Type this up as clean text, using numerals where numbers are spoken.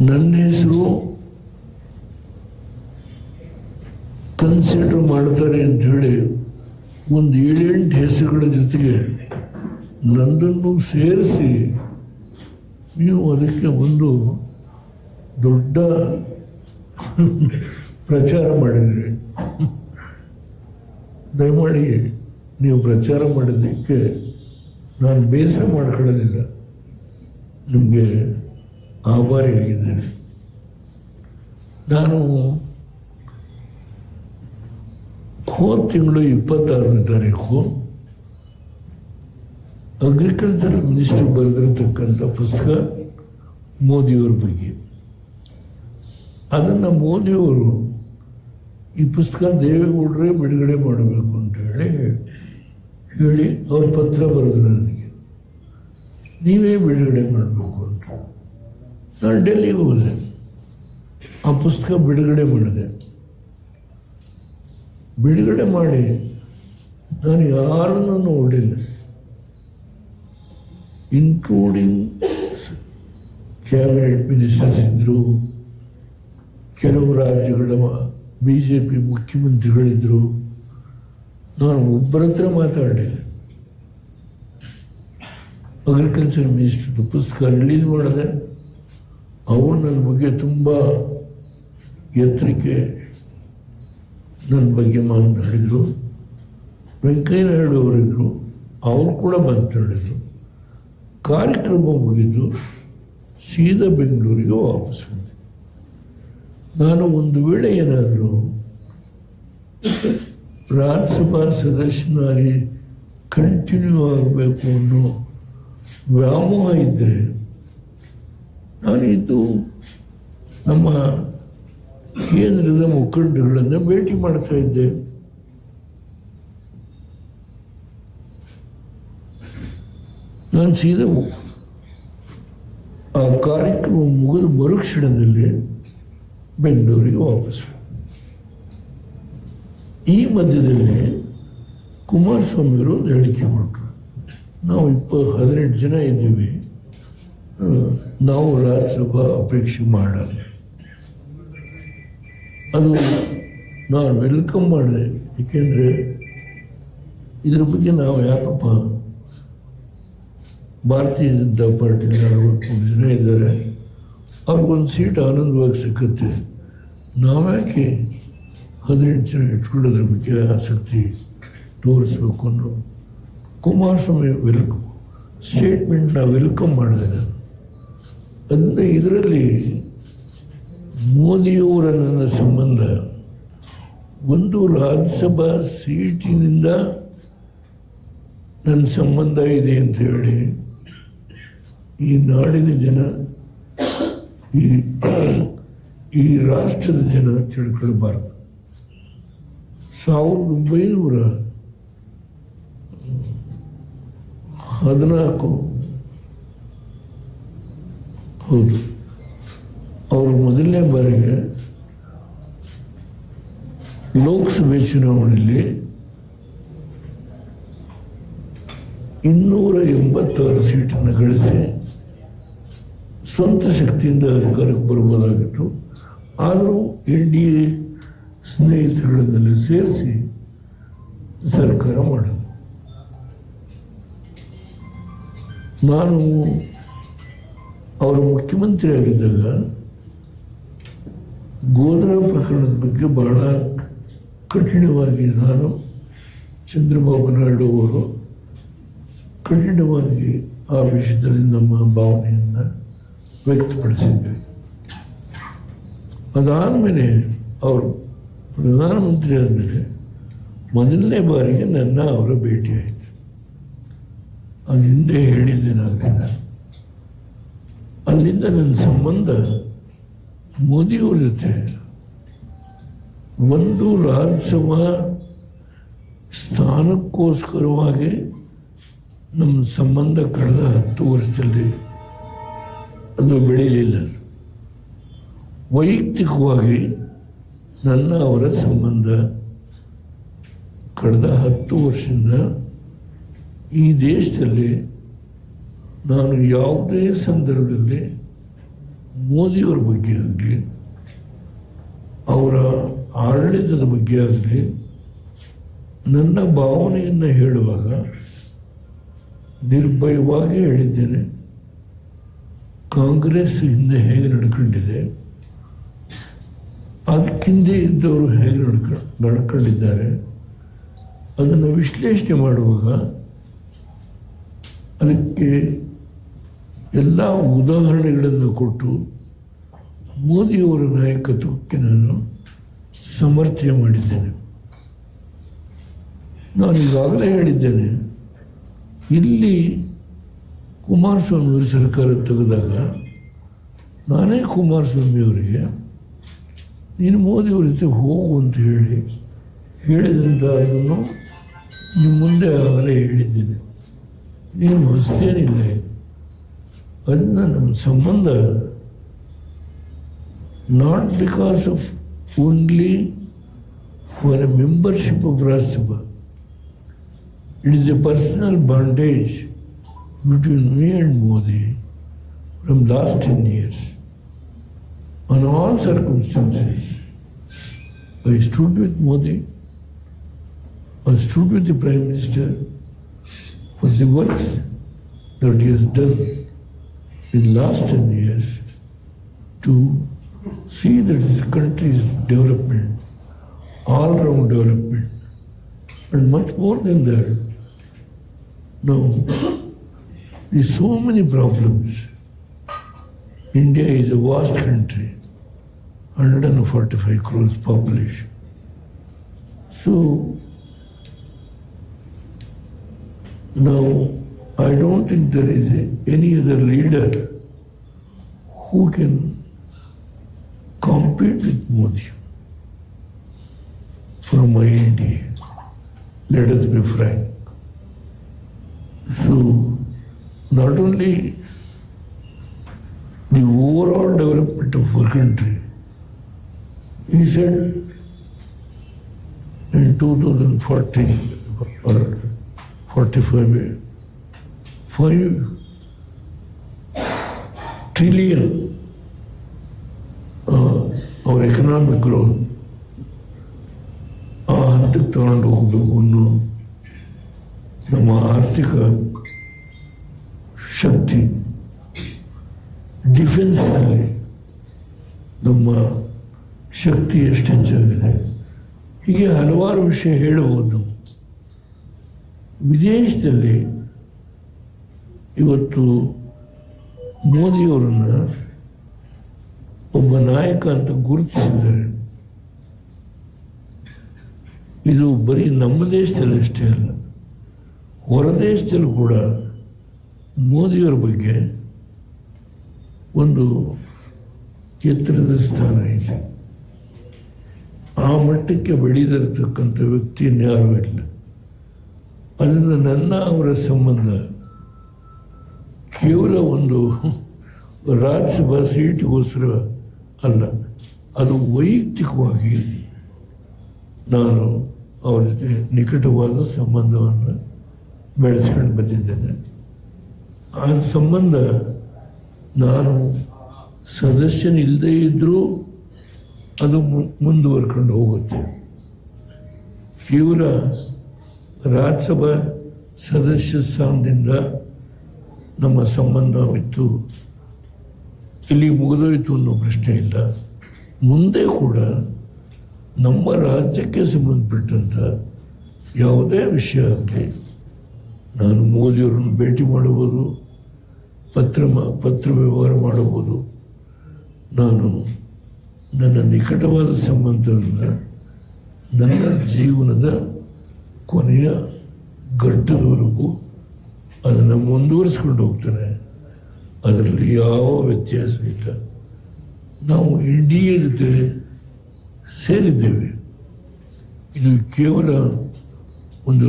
ನನ್ನ ಹೆಸರು ಕನ್ಸಿಡರ್ ಮಾಡ್ತಾರೆ ಅಂಥೇಳಿ ಒಂದು 7-8 ಹೆಸರುಗಳ ಜೊತೆಗೆ ನನ್ನನ್ನು ಸೇರಿಸಿ ನೀವು ಅದಕ್ಕೆ ಒಂದು ದೊಡ್ಡ ಪ್ರಚಾರ ಮಾಡಿದ್ರಿ. ದಯಮಾಡಿ ನೀವು ಪ್ರಚಾರ ಮಾಡಿದ್ದಕ್ಕೆ ನಾನು ಬೇಸರ ಮಾಡ್ಕೊಳ್ಳೋದಿಲ್ಲ, ನಿಮಗೆ ಆಭಾರಿಯಾಗಿದ್ದೇನೆ. ನಾನು ಹೋದ ತಿಂಗಳು 26ನೇ ತಾರೀಕು ಅಗ್ರಿಕಲ್ಚರ್ ಮಿನಿಸ್ಟರ್ ಬರೆದಿರತಕ್ಕಂಥ ಪುಸ್ತಕ ಮೋದಿಯವ್ರ ಬಗ್ಗೆ, ಅದನ್ನು ಮೋದಿಯವರು ಈ ಪುಸ್ತಕ ದೇವೇಗೌಡರೇ ಬಿಡುಗಡೆ ಮಾಡಬೇಕು ಅಂತ ಹೇಳಿ ಅವ್ರ ಪತ್ರ ಬರೆದ್ರು ನನಗೆ, ನೀವೇ ಬಿಡುಗಡೆ ಮಾಡಬೇಕು ಅಂತ. ನಾನು ಡೆಲ್ಲಿಗೆ ಹೋದೆ, ಆ ಪುಸ್ತಕ ಬಿಡುಗಡೆ ಮಾಡಿದೆ. ಬಿಡುಗಡೆ ಮಾಡಿ ನಾನು ಯಾರನ್ನು ನೋಡಲಿಲ್ಲ, ಇನ್ಕ್ಲೂಡಿಂಗ್ ಕ್ಯಾಬಿನೆಟ್ ಮಿನಿಸ್ಟರ್ಸ್ ಇದ್ದರು, ಕೆಲವು ರಾಜ್ಯಗಳ BJP ಮುಖ್ಯಮಂತ್ರಿಗಳಿದ್ದರು. ನಾನು ಒಬ್ಬರ ಹತ್ರ ಮಾತಾಡಲಿಲ್ಲ. ಅಗ್ರಿಕಲ್ಚರ್ ಮಿನಿಸ್ಟರ್ದು ಪುಸ್ತಕ ರಿಲೀಸ್ ಮಾಡಿದೆ. ಅವರು ನನ್ನ ಬಗ್ಗೆ ತುಂಬ ಎತ್ತರಕ್ಕೆ ನನ್ನ ಬಗ್ಗೆ ಮಾತನಾಡಿದರು. ವೆಂಕಯ್ಯ ನಾಯ್ಡು ಅವರಿದ್ದರು, ಅವರು ಕೂಡ ಮಾತನಾಡಿದರು. ಕಾರ್ಯಕ್ರಮ ಮುಗಿದು ಸೀದಾ ಬೆಂಗಳೂರಿಗೆ ವಾಪಸ್ ಬಂದೆ. ನಾನು ಒಂದು ವೇಳೆ ಏನಾದರೂ ರಾಜ್ಯಸಭಾ ಸದಸ್ಯನಾಗಿ ಕಂಟಿನ್ಯೂ ಆಗಬೇಕು ಅನ್ನೋ ವ್ಯಾಮೋಹ ಇದ್ದರೆ ನಾನಿದ್ದು ನಮ್ಮ ಕೇಂದ್ರದ ಮುಖಂಡಗಳನ್ನು ಭೇಟಿ ಮಾಡ್ತಾ ಇದ್ದೆ. ನಾನು ಸೀದಾ ಆ ಕಾರ್ಯಕ್ರಮ ಮುಗಿದ ಮರುಕ್ಷಣದಲ್ಲಿ ಬೆಂಗಳೂರಿಗೆ ವಾಪಸ್. ಈ ಮಧ್ಯದಲ್ಲಿ ಕುಮಾರಸ್ವಾಮಿಯವರು ಒಂದು ಹೇಳಿಕೆ ಕೊಟ್ಟರು, ನಾವು 18 ಜನ ಇದ್ದೀವಿ, ನಾವು ರಾಜ್ಯಸಭಾ ಅಪೇಕ್ಷೆ ಮಾಡಲ್ಲ. ಅದು ನಾನು ವೆಲ್ಕಮ್ ಮಾಡಿದೆ, ಏಕೆಂದರೆ ಇದ್ರ ಬಗ್ಗೆ ನಾವು ಯಾಕಪ್ಪ, ಭಾರತೀಯ ಜನತಾ ಪಾರ್ಟಿಲಿ 43 ಜನ ಇದ್ದಾರೆ, ಅವ್ರಿಗೊಂದು ಸೀಟ್ ಆನಂದವಾಗಿ ಸಿಕ್ಕುತ್ತೆ, ನಾವ್ಯಾಕೆ 18 ಜನ ಇಟ್ಕೊಳ್ಳೋದ್ರ ಬಗ್ಗೆ ಆಸಕ್ತಿ ತೋರಿಸ್ಬೇಕು ಅನ್ನೋ ಕುಮಾರಸ್ವಾಮಿ ಸ್ಟೇಟ್ಮೆಂಟ್ನ ವೆಲ್ಕಮ್ ಮಾಡಿದೆ ನಾನು. ಅದನ್ನ ಇದರಲ್ಲಿ ಮೋದಿಯವರ ನನ್ನ ಸಂಬಂಧ ಒಂದು ರಾಜ್ಯಸಭಾ ಸೀಟಿನಿಂದ ನನ್ನ ಸಂಬಂಧ ಇದೆ ಅಂತ ಹೇಳಿ ಈ ನಾಡಿನ ಜನ, ಈ ರಾಷ್ಟ್ರದ ಜನ ತಿಳ್ಕೊಳ್ಬಾರ್ದು. 1914 ಹೌದು, ಅವರು ಮೊದಲನೇ ಬಾರಿಗೆ ಲೋಕಸಭೆ ಚುನಾವಣೆಯಲ್ಲಿ 286 ಸೀಟನ್ನು ಗಳಿಸಿ ಸ್ವಂತ ಶಕ್ತಿಯಿಂದ ಅಧಿಕಾರಕ್ಕೆ ಬರ್ಬೋದಾಗಿತ್ತು. ಆದರೂ NDA ಸ್ನೇಹಿತರನ್ನೆಲ್ಲ ಸೇರಿಸಿ ಸರ್ಕಾರ ಮಾಡೋದು. ನಾನು ಅವರು ಮುಖ್ಯಮಂತ್ರಿ ಆಗಿದ್ದಾಗ ಗೋಧರಾ ಪ್ರಕರಣದ ಬಗ್ಗೆ ಬಹಳ ಕಠಿಣವಾಗಿ ನಾನು, ಚಂದ್ರಬಾಬು ನಾಯ್ಡು ಅವರು ಕಠಿಣವಾಗಿ ಆ ವಿಷಯದಲ್ಲಿ ನಮ್ಮ ಭಾವನೆಯನ್ನು ವ್ಯಕ್ತಪಡಿಸಿದ್ವಿ. ಅದಾದಮೇಲೆ ಅವರು ಪ್ರಧಾನಮಂತ್ರಿ ಆದಮೇಲೆ ಮೊದಲನೇ ಬಾರಿಗೆ ನನ್ನ ಅವರ ಭೇಟಿ ಆಯಿತು. ಅದು ಹಿಂದೆ ಹೇಳಿದ್ದೇನಾಗಲಿಲ್ಲ. ಅಲ್ಲಿಂದ ನನ್ನ ಸಂಬಂಧ ಮೋದಿಯವ್ರ ಜೊತೆ ಒಂದು ರಾಜ್ಯಸಭಾ ಸ್ಥಾನಕ್ಕೋಸ್ಕರವಾಗಿ ನಮ್ಮ ಸಂಬಂಧ ಕಳೆದ 10 ವರ್ಷದಲ್ಲಿ ಅದು ಬೆಳೀಲಿಲ್ಲ. ವೈಯಕ್ತಿಕವಾಗಿ ನನ್ನ ಅವರ ಸಂಬಂಧ ಕಳೆದ 10 ವರ್ಷದಿಂದ ಈ ದೇಶದಲ್ಲಿ ನಾನು ಯಾವುದೇ ಸಂದರ್ಭದಲ್ಲಿ ಮೋದಿಯವರ ಬಗ್ಗೆ ಆಗಲಿ, ಅವರ ಆಡಳಿತದ ಬಗ್ಗೆ ಆಗಲಿ ನನ್ನ ಭಾವನೆಯನ್ನು ಹೇಳುವಾಗ ನಿರ್ಭಯವಾಗಿ ಹೇಳಿದ್ದೇನೆ. ಕಾಂಗ್ರೆಸ್ ಹಿಂದೆ ಹೇಗೆ ನಡ್ಕೊಂಡಿದೆ, ಅದಕ್ಕಿಂದೆ ಇದ್ದವರು ಹೇಗೆ ನಡ್ಕೊಂಡಿದ್ದಾರೆ, ಅದನ್ನು ವಿಶ್ಲೇಷಣೆ ಮಾಡುವಾಗ ಅದಕ್ಕೆ ಎಲ್ಲ ಉದಾಹರಣೆಗಳನ್ನು ಕೊಟ್ಟು ಮೋದಿಯವರ ನಾಯಕತ್ವಕ್ಕೆ ನಾನು ಸಮರ್ಥನೆ ಮಾಡಿದ್ದೇನೆ. ನಾನು ಈಗಾಗಲೇ ಹೇಳಿದ್ದೇನೆ, ಇಲ್ಲಿ ಕುಮಾರಸ್ವಾಮಿಯವರು ಸರ್ಕಾರ ತೆಗೆದಾಗ ನಾನೇ ಕುಮಾರಸ್ವಾಮಿಯವರಿಗೆ ನೀನು ಮೋದಿಯವ್ರ ಜೊತೆ ಹೋಗು ಅಂತ ಹೇಳಿದಂಥ ಅದನ್ನು ನಿಮ್ಮ ಮುಂದೆ ಆಗಲೇ ಹೇಳಿದ್ದೀನಿ. ನೀನು ಹೊಸತೇನಿಲ್ಲ. ಅದನ್ನ ನಮ್ಮ ಸಂಬಂಧ not because of only for A membership of Rajya Sabha. It is a personal bondage between me and Modi from last 10 years. On all circumstances, I stood with Modi, I stood with the Prime Minister for the works that he has done in last 10 years to see that this country's development, all-round development, and much more than that. Now, there are so many problems. India is a vast country, 145 crores population. So, now I don't think there is any other leader who can compete with Modi from my India. Let us be frank. So, not only the overall development of our country, he said in 2040 or 45, 5 trillion our economic growth ಆ ಹಂತಕ್ಕೆ ತಗೊಂಡು ಹೋಗಬೇಕು ಅನ್ನೋ ನಮ್ಮ ಆರ್ಥಿಕ ಶಕ್ತಿ, ಡಿಫೆನ್ಸ್ನಲ್ಲಿ ನಮ್ಮ ಶಕ್ತಿ ಎಷ್ಟು ಹೆಚ್ಚಾಗಿದೆ, ಹೀಗೆ ಹಲವಾರು ವಿಷಯ ಹೇಳಬಹುದು. ವಿದೇಶದಲ್ಲಿ ಇವತ್ತು ಮೋದಿಯವರನ್ನು ಒಬ್ಬ ನಾಯಕ ಅಂತ ಗುರುತಿಸಿದ್ದಾರೆ. ಇದು ಬರೀ ನಮ್ಮ ದೇಶದಲ್ಲಿ ಅಷ್ಟೇ ಅಲ್ಲ, ಹೊರ ದೇಶದಲ್ಲೂ ಕೂಡ ಮೋದಿಯವರ ಬಗ್ಗೆ ಒಂದು ಎತ್ತರದ ಸ್ಥಾನ ಇದೆ. ಆ ಮಟ್ಟಕ್ಕೆ ಬೆಳೆದಿರತಕ್ಕಂಥ ವ್ಯಕ್ತಿ ಇನ್ಯಾರೂ ಇಲ್ಲ. ಅದರಿಂದ ನನ್ನ ಅವರ ಸಂಬಂಧ ಕೇವಲ ಒಂದು ರಾಜ್ಯಸಭಾ ಸೀಟಿಗೋಸ್ಕರ ಅಲ್ಲ, ಅದು ವೈಯಕ್ತಿಕವಾಗಿ ನಾನು ಅವರ ಜೊತೆ ನಿಕಟವಾದ ಸಂಬಂಧವನ್ನು ಬೆಳೆಸ್ಕೊಂಡು ಬಂದಿದ್ದೇನೆ. ಆ ಸಂಬಂಧ ನಾನು ಸದಸ್ಯನಿಲ್ಲದೇ ಇದ್ದರೂ ಅದು ಮುಂದುವರ್ಕೊಂಡು ಹೋಗುತ್ತೆ. ಕೇವಲ ರಾಜ್ಯಸಭಾ ಸದಸ್ಯ ಸ್ಥಾನದಿಂದ ನಮ್ಮ ಸಂಬಂಧವಿತ್ತು, ಇಲ್ಲಿ ಮುಗಿದೋಯ್ತು ಅನ್ನೋ ಪ್ರಶ್ನೆ ಇಲ್ಲ. ಮುಂದೆ ಕೂಡ ನಮ್ಮ ರಾಜ್ಯಕ್ಕೆ ಸಂಬಂಧಪಟ್ಟಂಥ ಯಾವುದೇ ವಿಷಯ ಆಗಲಿ ನಾನು ಮೋದಿಯವರನ್ನು ಭೇಟಿ ಮಾಡಬಹುದು, ಪತ್ರ ವ್ಯವಹಾರ ಮಾಡಬಹುದು. ನಾನು ನನ್ನ ನಿಕಟವಾದ ಸಂಬಂಧವನ್ನು ನನ್ನ ಜೀವನದ ಕೊನೆಯ ಘಟ್ಟದವರೆಗೂ ಅದನ್ನು ಮುಂದುವರಿಸ್ಕೊಂಡು ಹೋಗ್ತಾನೆ. ಅದರಲ್ಲಿ ಯಾವ ವ್ಯತ್ಯಾಸ ಇಲ್ಲ. ನಾವು ಇಂಡಿಯಾ ಜೊತೆ ಸೇರಿದ್ದೇವೆ. ಇದು ಕೇವಲ